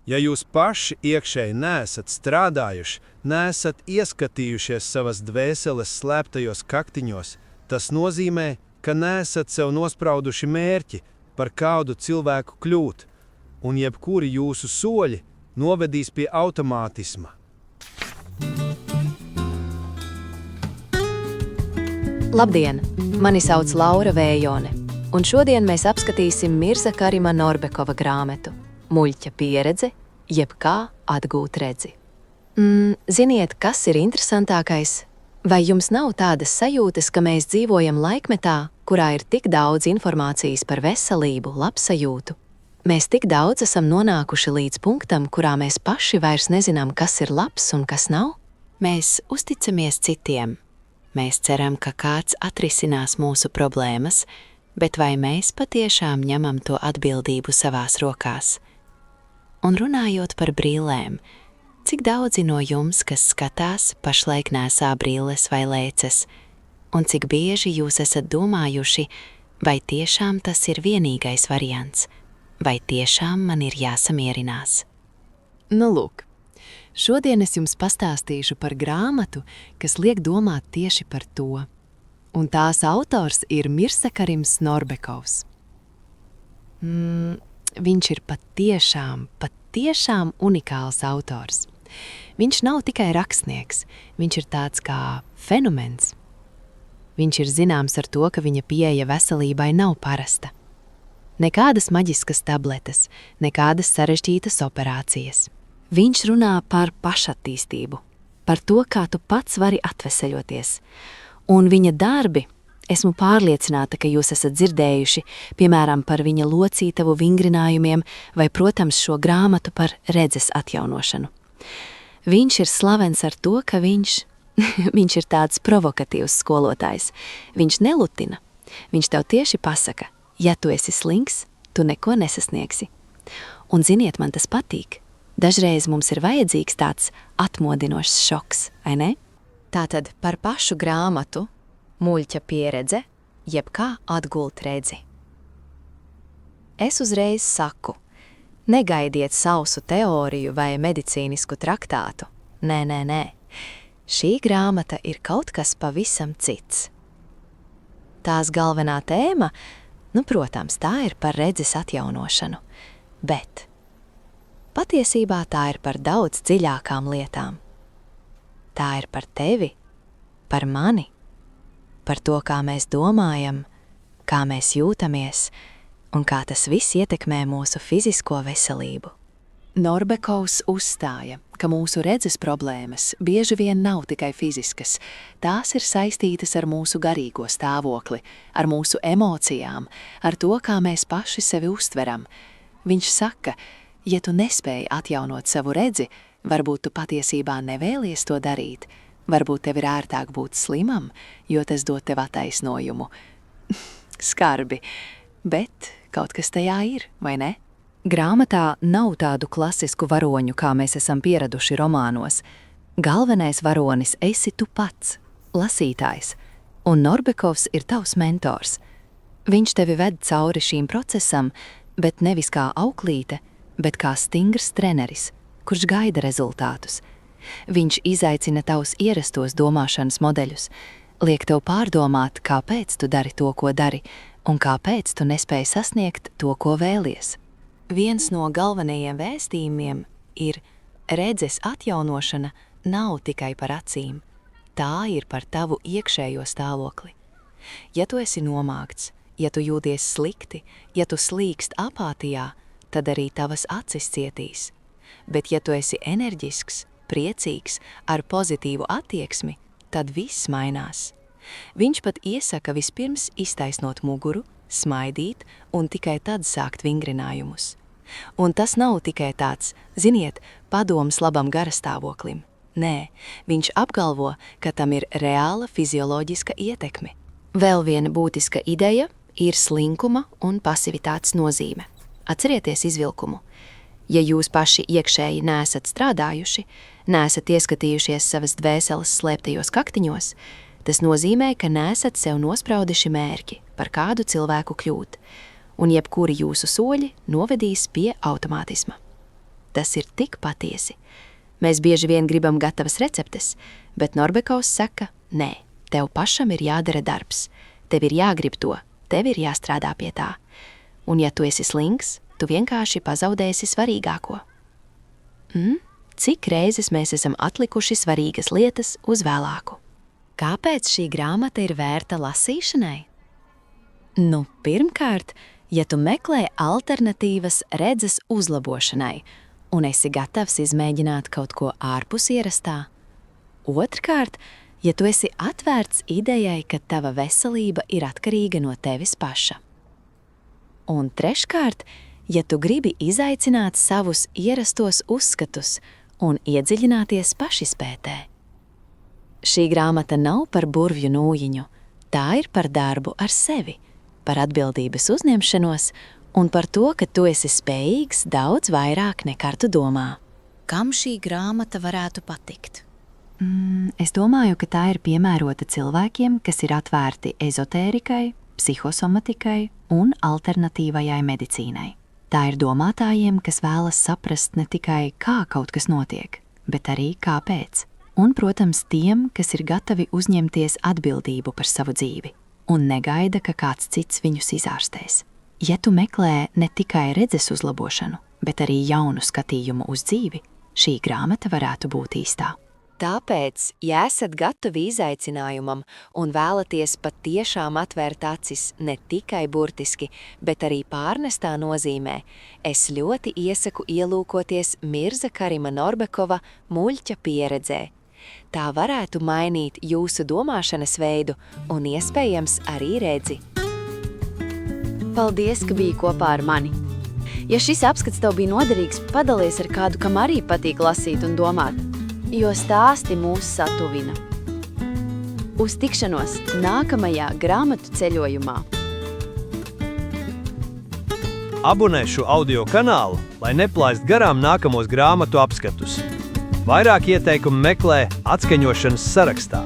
Ja jūs paši iekšēji neesat strādājuši, neesat ieskatījušies savas dvēseles slēptajos kaktiņos, tas nozīmē, ka neesat sev nosprauduši mērķi, par kādu cilvēku kļūt, un jebkuri jūsu soļi novedīs pie automātisma. Labdien! Mani sauc Laura Vējone, un šodien mēs apskatīsim Mirza Karima Norbekova grāmatu Muļķa pieredze, jeb kā atgūt redzi. Ziniet, kas ir interesantākais? Vai jums nav tādas sajūtas, ka mēs dzīvojam laikmetā, kurā ir tik daudz informācijas par veselību, labsajūtu? Mēs tik daudz esam nonākuši līdz punktam, kurā mēs paši vairs nezinām, kas ir labs un kas nav? Mēs uzticamies citiem. Mēs ceram, ka kāds atrisinās mūsu problēmas, bet vai mēs patiešām ņemam to atbildību savās rokās? Un runājot par brillēm, cik daudzi no jums, kas skatās, pašlaik nesā brilles vai lēces, un cik bieži jūs esat domājuši, vai tiešām tas ir vienīgais variants, vai tiešām man ir jāsamierinās? Lūk, šodien es jums pastāstīšu par grāmatu, kas liek domāt tieši par to, un tās autors ir Mirza Karims Norbekovs. Viņš ir patiešām unikāls autors. Viņš nav tikai rakstnieks, viņš ir tāds kā fenomens. Viņš ir zināms ar to, ka viņa pieeja veselībai nav parasta. Nekādas maģiskas tabletes, nekādas sarežģītas operācijas. Viņš runā par pašattīstību, par to, kā tu pats vari atveseļoties. Un viņa darbi, esmu pārliecināta, ka jūs esat dzirdējuši, piemēram, par viņa locītavu vingrinājumiem vai, protams, šo grāmatu par redzes atjaunošanu. Viņš ir slavens ar to, ka viņš ir tāds provokatīvs skolotājs. Viņš nelutina. Viņš tev tieši pasaka, ja tu esi slinks, tu neko nesasniegsi. Un ziniet, man tas patīk. Dažreiz mums ir vajadzīgs tāds atmodinošs šoks, vai ne? Tātad par pašu grāmatu Muļķa pieredze, jeb kā atgūt redzi. Es uzreiz saku, negaidiet sausu teoriju vai medicīnisku traktātu. Nē. Šī grāmata ir kaut kas pavisam cits. Tās galvenā tēma, protams, tā ir par redzes atjaunošanu, bet patiesībā tā ir par daudz dziļākām lietām. Tā ir par tevi, par mani, par to, kā mēs domājam, kā mēs jūtamies un kā tas viss ietekmē mūsu fizisko veselību. Norbekovs uzstāja, ka mūsu redzes problēmas bieži vien nav tikai fiziskas, tās ir saistītas ar mūsu garīgo stāvokli, ar mūsu emocijām, ar to, kā mēs paši sevi uztveram. Viņš saka, ja tu nespēji atjaunot savu redzi, varbūt tu patiesībā nevēlies to darīt, varbūt tev ir ērtāk būt slimam, jo tas dod tev attaisnojumu. Skarbi, bet kaut kas tajā ir, vai ne? Grāmatā nav tādu klasisku varoņu, kā mēs esam pieraduši romānos. Galvenais varonis esi tu pats, lasītājs, un Norbekovs ir tavs mentors. Viņš tevi ved cauri šīm procesam, bet nevis kā auklīte, bet kā stingrs treneris, kurš gaida rezultātus. Viņš izaicina tavus ierastos domāšanas modeļus, liek tev pārdomāt, kāpēc tu dari to, ko dari, un kāpēc tu nespēji sasniegt to, ko vēlies. Viens no galvenajiem vēstījumiem ir redzes atjaunošana nav tikai par acīm, tā ir par tavu iekšējo stāvokli. Ja tu esi nomākts, ja tu jūties slikti, ja tu slīkst apātijā, tad arī tavas acis cietīs. Bet ja tu esi enerģisks, priecīgs, ar pozitīvu attieksmi, tad viss mainās. Viņš pat iesaka vispirms iztaisnot muguru, smaidīt un tikai tad sākt vingrinājumus. Un tas nav tikai tāds, ziniet, padoms labam garastāvoklim. Nē, viņš apgalvo, ka tam ir reāla fizioloģiska ietekme. Vēl viena būtiska ideja ir slinkuma un pasivitātes nozīme. Atcerieties izvilkumu. Ja jūs paši iekšēji neesat strādājuši, neesat ieskatījušies savas dvēseles slēptajos kaktiņos, tas nozīmē, ka neesat sev nosprauduši mērķi, par kādu cilvēku kļūt, un jebkuri jūsu soļi novedīs pie automātisma. Tas ir tik patiesi. Mēs bieži vien gribam gatavas receptes, bet Norbekovs saka, nē, tev pašam ir jādara darbs. Tev ir jāgrib to, tev ir jāstrādā pie tā. Un ja tu esi slings, tu vienkārši pazaudēsi svarīgāko. Cik reizes mēs esam atlikuši svarīgas lietas uz vēlāku? Kāpēc šī grāmata ir vērta lasīšanai? Nu, pirmkārt, ja tu meklē alternatīvas redzes uzlabošanai un esi gatavs izmēģināt kaut ko ārpus ierastā. Otrkārt, ja tu esi atvērts idejai, ka tava veselība ir atkarīga no tevis paša. Un treškārt, ja tu gribi izaicināt savus ierastos uzskatus un iedziļināties pašizpētē. Šī grāmata nav par burvju nūjiņu, tā ir par darbu ar sevi, par atbildības uzņemšanos un par to, ka tu esi spējīgs daudz vairāk nekā tu domā. Kam šī grāmata varētu patikt? Es domāju, ka tā ir piemērota cilvēkiem, kas ir atvērti ezotērikai, psihosomatikai un alternatīvajai medicīnai. Tā ir domātājiem, kas vēlas saprast ne tikai, kā kaut kas notiek, bet arī kāpēc. Un, protams, tiem, kas ir gatavi uzņemties atbildību par savu dzīvi un negaida, ka kāds cits viņus izārstēs. Ja tu meklē ne tikai redzes uzlabošanu, bet arī jaunu skatījumu uz dzīvi, šī grāmata varētu būt īstā. Tāpēc, ja esat gatavi izaicinājumam un vēlaties patiešām atvērt acis ne tikai burtiski, bet arī pārnestā nozīmē, es ļoti iesaku ielūkoties Mirza Karima Norbekova muļķa pieredzē. Tā varētu mainīt jūsu domāšanas veidu un iespējams arī redzi. Paldies, ka biji kopā ar mani. Ja šis apskats tev bija noderīgs, padalies ar kādu, kam arī patīk lasīt un domāt, jo stāsti mūs satuvina. Uz tikšanos nākamajā grāmatu ceļojumā. Abonē šo audio kanālu, lai neplaist garām nākamos grāmatu apskatus. Vairāk ieteikumu meklē atskaņošanas sarakstā.